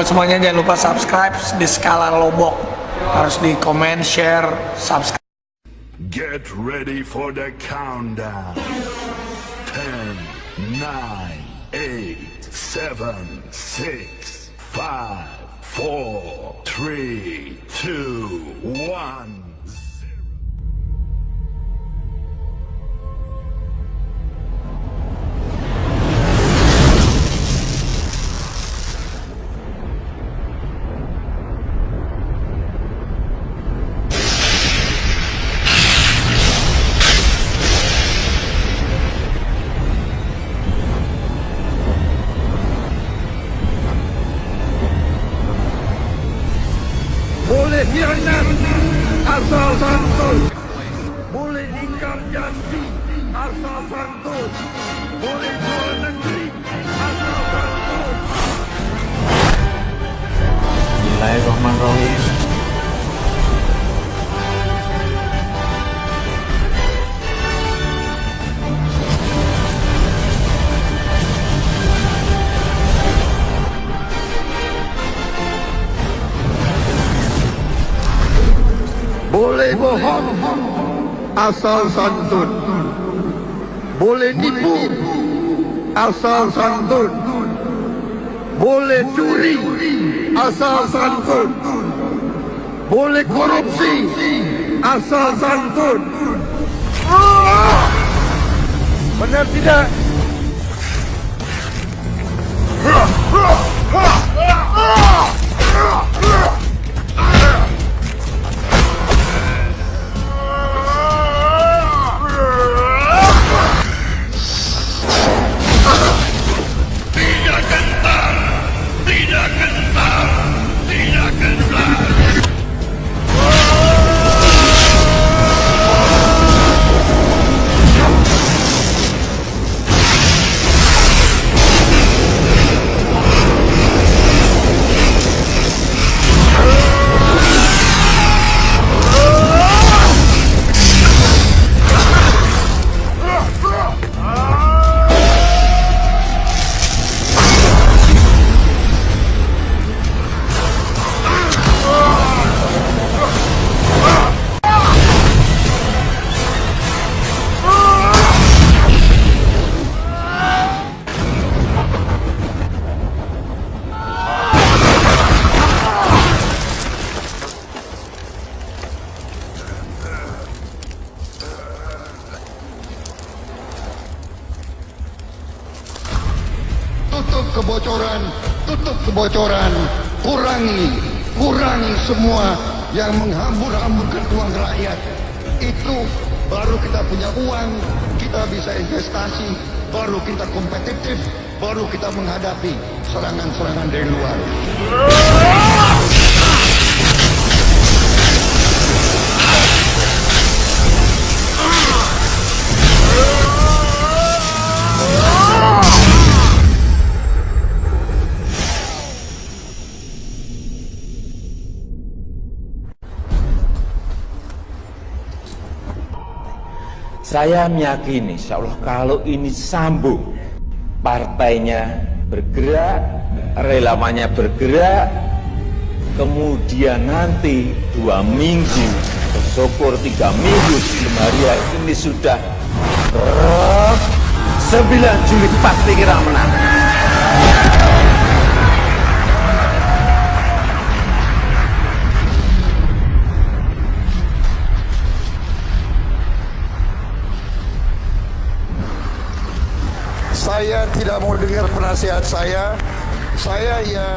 buat semuanya jangan lupa subscribe di Skala Lombok. Harus di komen, share, subscribe. Get ready for the countdown. 10, 9, 8, 7, 6, 5, 4, 3, 2, 1. Boleh hianat asal santun, boleh ingkar janji asal santun, boleh jual negeri asal santun. Bismillahirrahmanirrahim. Boleh bohong asal santun, boleh tipu asal santun, boleh curi asal santun, boleh korupsi asal santun. Benar tidak? Tutup kebocoran, kurangi semua yang menghambur-hamburkan uang rakyat. Itu baru kita punya uang, kita bisa investasi, baru kita kompetitif, baru kita menghadapi serangan-serangan dari luar. Saya meyakini insya Allah kalau ini sambung, partainya bergerak, relawannya bergerak, kemudian nanti 2 minggu, syukur 3 minggu, Maria ini sudah 9 Juli pasti kira menang. Saya tidak mau dengar penasihat saya ya